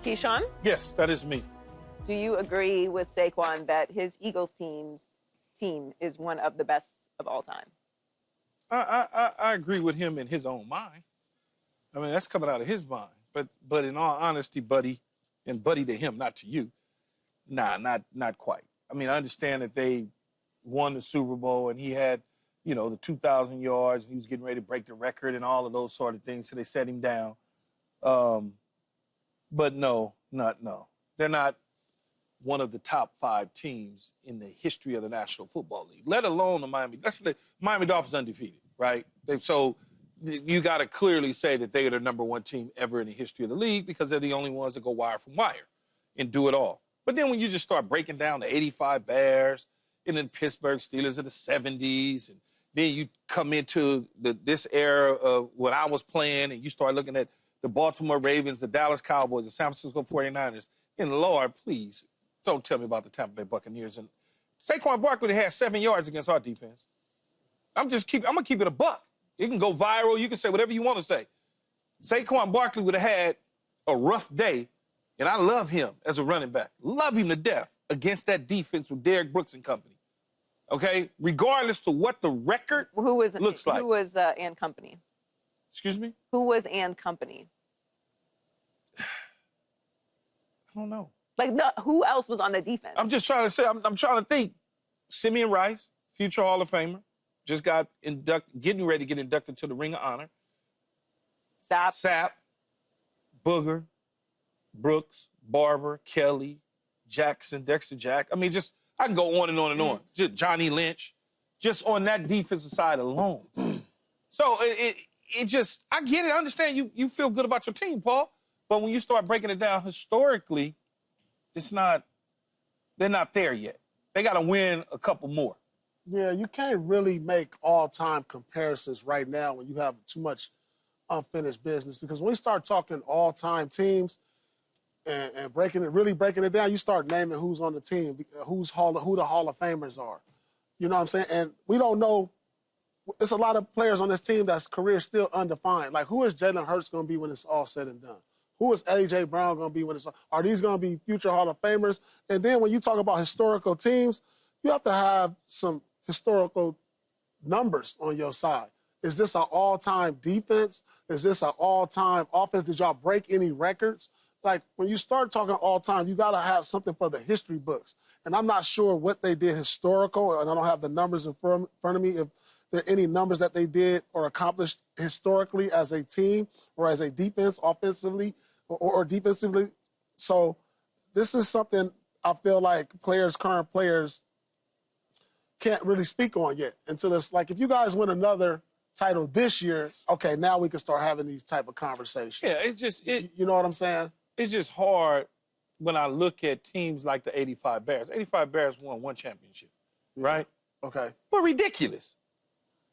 Keyshawn, Yes, that is me. do you agree with Saquon that his Eagles team is one of the best of all time? I agree with him in his own mind. I mean, that's coming out of his mind. But in all honesty, buddy, and buddy to him, not to you, not quite. I mean, I understand that they won the Super Bowl and he had, the 2,000 yards and he was getting ready to break the record and all of those sort of things. So they set him down. But no. They're not one of the top 5 teams in the history of the National Football League, let alone the Miami. That's the Miami Dolphins undefeated, right? So you got to clearly say that they are the number 1 team ever in the history of the league because they're the only ones that go wire from wire and do it all. But then when you just start breaking down the 85 Bears and then Pittsburgh Steelers of the 70s, and then you come into this era of when I was playing and you start looking at the Baltimore Ravens, the Dallas Cowboys, the San Francisco 49ers, and Lord, please, don't tell me about the Tampa Bay Buccaneers. And Saquon Barkley had 7 yards against our defense. I'm going to keep it a buck. It can go viral. You can say whatever you want to say. Saquon Barkley would have had a rough day, and I love him as a running back. Love him to death against that defense with Derrick Brooks and company. Okay? Regardless to what the record looks like. Who was and company? Excuse me? Who was and company? I don't know. Like, who else was on the defense? I'm just trying to say, I'm trying to think. Simeon Rice, future Hall of Famer, just got getting ready to get inducted to the Ring of Honor. Sapp, Booger, Brooks, Barber, Kelly, Jackson, Dexter Jack. I mean, I can go on and on and on. Just Johnny Lynch, just on that defensive side alone. So it just, I get it. I understand you feel good about your team, Paul. But when you start breaking it down historically, they're not there yet. They got to win a couple more. Yeah, you can't really make all-time comparisons right now when you have too much unfinished business, because when we start talking all-time teams and really breaking it down, you start naming who's on the team, who the Hall of Famers are. You know what I'm saying? And we don't know. There's a lot of players on this team that's career still undefined. Like, who is Jalen Hurts going to be when it's all said and done? Who is A.J. Brown going to be when it's all? Are these going to be future Hall of Famers? And then when you talk about historical teams, you have to have some historical numbers on your side. Is this an all-time defense? Is this an all-time offense? Did y'all break any records? Like, when you start talking all-time, you got to have something for the history books. And I'm not sure what they did historical, and I don't have the numbers in front of me, if there are any numbers that they did or accomplished historically as a team or as a defense, offensively or defensively. So this is something I feel like current players can't really speak on yet until it's like, if you guys win another title this year, okay, now we can start having these type of conversations. Yeah, you know what I'm saying? It's just hard when I look at teams like the 85 Bears. 85 Bears won 1 championship, right? Okay. But ridiculous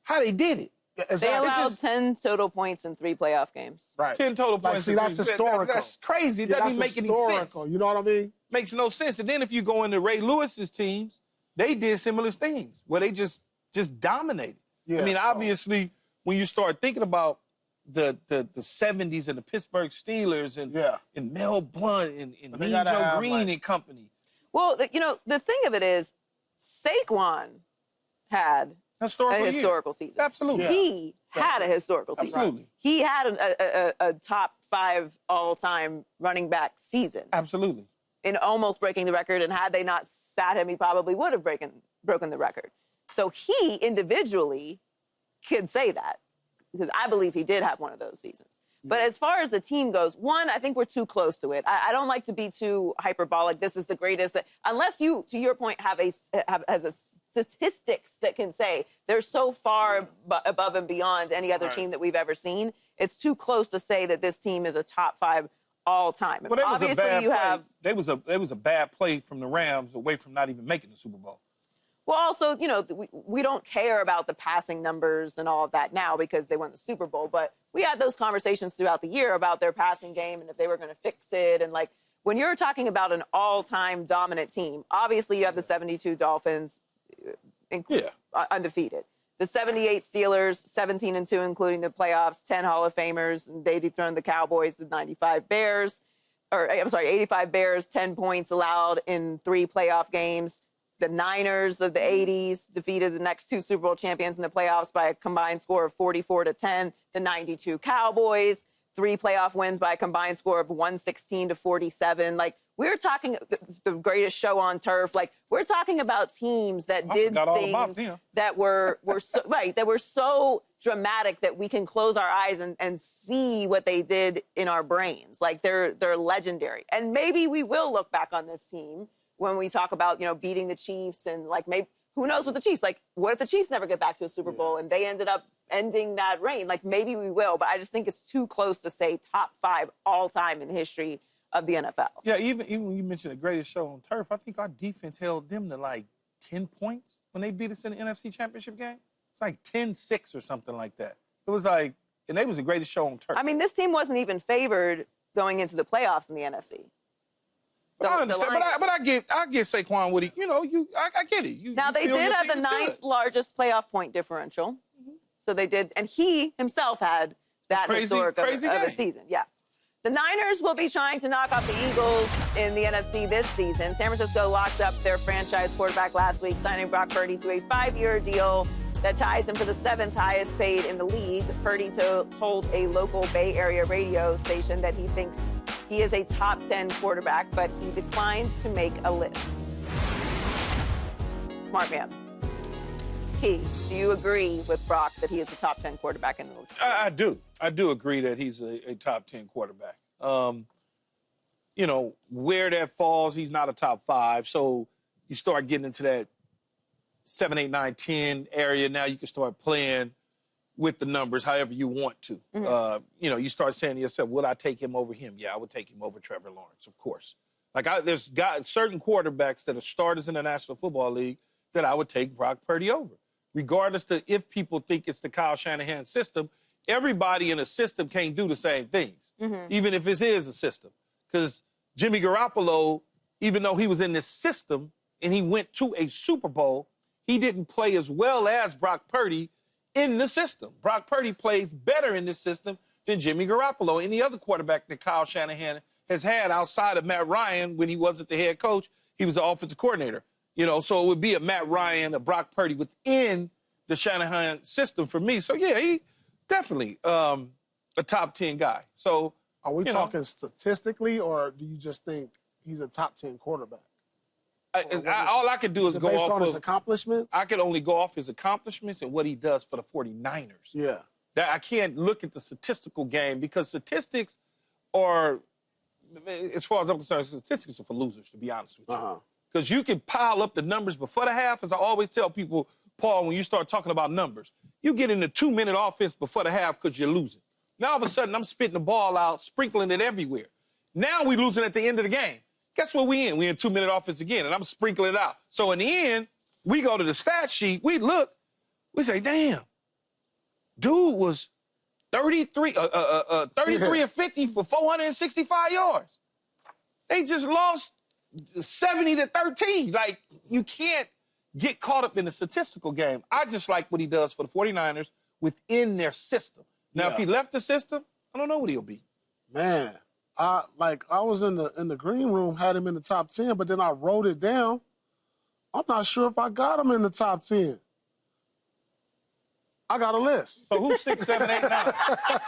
how they did it. Yeah, they allowed 10 total points in 3 playoff games. Right. 10 total points. See, that's historical. That's crazy. It doesn't even make any sense. You know what I mean? Makes no sense. And then if you go into Ray Lewis's teams, they did similar things where they just dominated. Yeah, I mean, obviously, when you start thinking about the 70s and the Pittsburgh Steelers and Mel Blount and Mean Joe Green and company. Well, the thing of it is, Saquon had a historical season. Absolutely. He had a historical season. Absolutely. He had a top 5 all-time running back season. Absolutely. In almost breaking the record, and had they not sat him, he probably would have broken the record. So he individually could say that, because I believe he did have one of those seasons. But as far as the team goes, one, I think we're too close to it. I don't like to be too hyperbolic. This is the greatest. Unless you, to your point, have statistics that can say they're so far above and beyond any other team that we've ever seen. It's too close to say that this team is a top 5 all time. But obviously, there was a bad play from the Rams away from not even making the Super Bowl. Well, also, we don't care about the passing numbers and all of that now because they won the Super Bowl. But we had those conversations throughout the year about their passing game and if they were going to fix it. And, like, when you're talking about an all-time dominant team, obviously you have the 72 Dolphins undefeated. The 78 Steelers, 17-2, including the playoffs, 10 Hall of Famers, and they dethroned the Cowboys, the 95 Bears. 85 Bears, 10 points allowed in 3 playoff games. The Niners of the 80s defeated the next 2 Super Bowl champions in the playoffs by a combined score of 44-10. The 92 Cowboys, 3 playoff wins by a combined score of 116-47. Like, we're talking the greatest show on turf. Like, we're talking about teams that did things that were so, right, that were so dramatic that we can close our eyes and see what they did in our brains. Like, they're legendary. And maybe we will look back on this team when we talk about, beating the Chiefs and, like, maybe, who knows with the Chiefs? Like, what if the Chiefs never get back to a Super Bowl and they ended up ending that reign? Like, maybe we will, but I just think it's too close to say top 5 all time in the history of the NFL. Yeah, even when you mentioned the greatest show on turf, I think our defense held them to like 10 points when they beat us in the NFC Championship game. It's like 10-6 or something like that. It was like, and they was the greatest show on turf. I mean, this team wasn't even favored going into the playoffs in the NFC. But I understand, but I get Saquon with it. I get it. Now, they did have the 9th largest playoff point differential. Mm-hmm. So they did, and he himself had that historic of a season. Yeah. The Niners will be trying to knock off the Eagles in the NFC this season. San Francisco locked up their franchise quarterback last week, signing Brock Purdy to a 5-year deal that ties him for the 7th highest paid in the league. Purdy told a local Bay Area radio station that he thinks he is a top 10 quarterback, but he declines to make a list. Smart man. Key, do you agree with Brock that he is a top 10 quarterback in the league? I do. I do agree that he's a top 10 quarterback. Where that falls, he's not a top 5. So you start getting into that 7, 8, 9, 10 area. Now you can start playing with the numbers however you want to. Mm-hmm. You start saying to yourself, would I take him over him? Yeah, I would take him over Trevor Lawrence, of course. Like, there's certain quarterbacks that are starters in the National Football League that I would take Brock Purdy over. Regardless to if people think it's the Kyle Shanahan system, everybody in a system can't do the same things, even if it is a system. Because Jimmy Garoppolo, even though he was in this system and he went to a Super Bowl, he didn't play as well as Brock Purdy in the system. Brock Purdy plays better in this system than Jimmy Garoppolo, any other quarterback that Kyle Shanahan has had outside of Matt Ryan when he wasn't the head coach. He was the offensive coordinator. So it would be a Matt Ryan, a Brock Purdy within the Shanahan system for me. So, yeah, he definitely a top 10 guy. So, are we talking statistically, or do you just think he's a top 10 quarterback? All I could do is go based off on his accomplishments? I could only go off his accomplishments and what he does for the 49ers. Yeah. I can't look at the statistical game because statistics are, as far as I'm concerned, statistics are for losers, to be honest with you. Because you can pile up the numbers before the half. As I always tell people, Paul, when you start talking about numbers, you get in the 2-minute offense before the half because you're losing. Now, all of a sudden, I'm spitting the ball out, sprinkling it everywhere. Now we're losing at the end of the game. Guess what we in? We in 2-minute offense again, and I'm sprinkling it out. So in the end, we go to the stat sheet, we look, we say, damn, dude was 33 and 50 for 465 yards. They just lost 70-13. Like, you can't get caught up in the statistical game. I just like what he does for the 49ers within their system. Now, if he left the system, I don't know what he'll be. Man, I was in the green room, had him in the top 10, but then I wrote it down. I'm not sure if I got him in the top 10. I got a list. So who's 6, 7, 8, 9?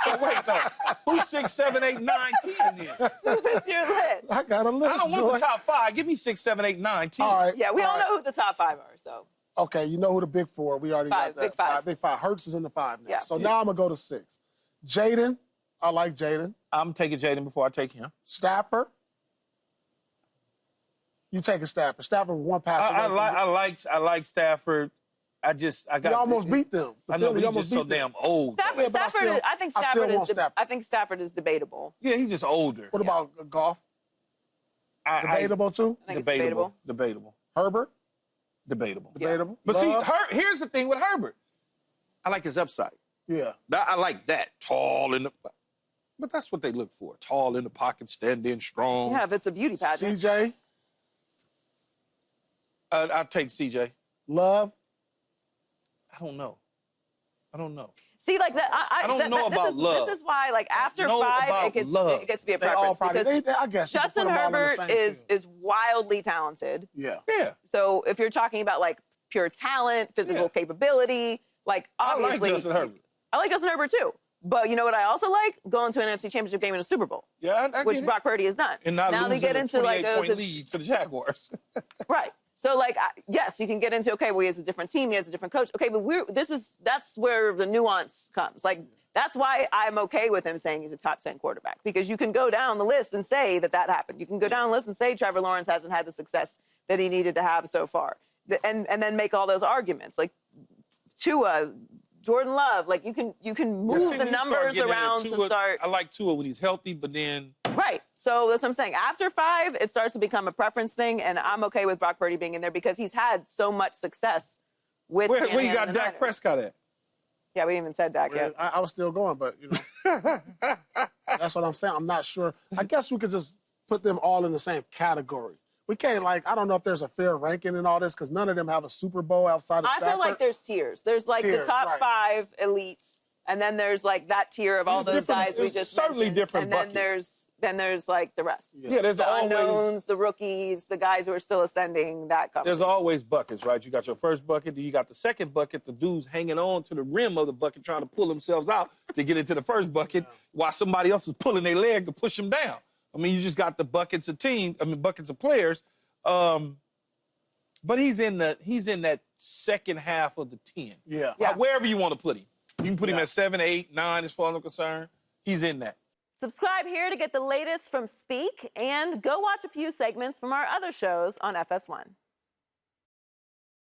So wait, though. Who's 6, 7, 8, 9, 10 then? Who's your list? I got a list. I don't want the top 5. Give me 6, 7, 8, 9, 10. All right. Yeah, we all know who the top 5 are, so. Okay, you know who the big 4. We already got that. Big 5. Big 5. Hurts is in the 5 now. Yeah. So now I'm going to go to 6. Jaden. I like Jaden. I'm taking Jaden before I take him. Stafford. You taking Stafford. Stafford with one pass. I like Stafford. I got. He almost beat them. I know, but he's just so damn old. I think Stafford is debatable. Yeah, he's just older. What about Goff? Debatable too? I think it's debatable. Herbert? Debatable. Debatable. But see, here's the thing with Herbert. I like his upside. Yeah. I like that. Tall in the... But that's what they look for. Tall in the pocket, standing strong. Yeah, if it's a beauty pageant. CJ? I'll take CJ. Love? I don't know. See, like that. I don't know about love. This is why, like, after know 5, about it gets love. to be a They all preference. probably, Because I guess you can put Justin them all on the Herbert same is field. wildly talented. Yeah. Yeah. So if you're talking about like pure talent, physical Yeah. capability, like obviously, I like Justin Herbert. I like Justin Herbert too. But you know what I also like? Going to an NFC Championship game in a Super Bowl, Yeah, I which get it. Brock Purdy has done. And not now they losing get a into like 28-point lead to the Jaguars. right. So like yes, you can get into okay, well he has a different team, he has a different coach. Okay, but that's where the nuance comes. Like that's why I'm okay with him saying he's a top 10 quarterback, because you can go down the list and say that happened. You can go down the list and say Trevor Lawrence hasn't had the success that he needed to have so far, and then make all those arguments like Tua, Jordan Love. Like you can move the numbers around to start. I like Tua when he's healthy, but then. Right. So that's what I'm saying. After 5, it starts to become a preference thing, and I'm okay with Brock Purdy being in there because he's had so much success with Where you Shanahan got and the Dak Niners. Prescott at? Yeah, we didn't even said Dak yet. I was still going, but, you know, that's what I'm saying. I'm not sure. I guess we could just put them all in the same category. We can't, like, I don't know if there's a fair ranking in all this because none of them have a Super Bowl outside of Stafford. I feel like there's tiers. There's like the top 5 elites, and then there's like that tier of all those guys we just certainly mentioned. different and then buckets. there's like the rest. Yeah, there's the always unknowns, the rookies, the guys who are still ascending. That comes. There's always buckets, right? You got your first bucket, then you got the second bucket. The dudes hanging on to the rim of the bucket, trying to pull themselves out to get into the first bucket, while somebody else is pulling their leg to push them down. I mean, you just got the buckets of buckets of players. But he's in that second half of the 10. Yeah. Wherever you want to put him. You can put him at 7, 8, 9, as far as I'm concerned. He's in that. Subscribe here to get the latest from Speak, and go watch a few segments from our other shows on FS1.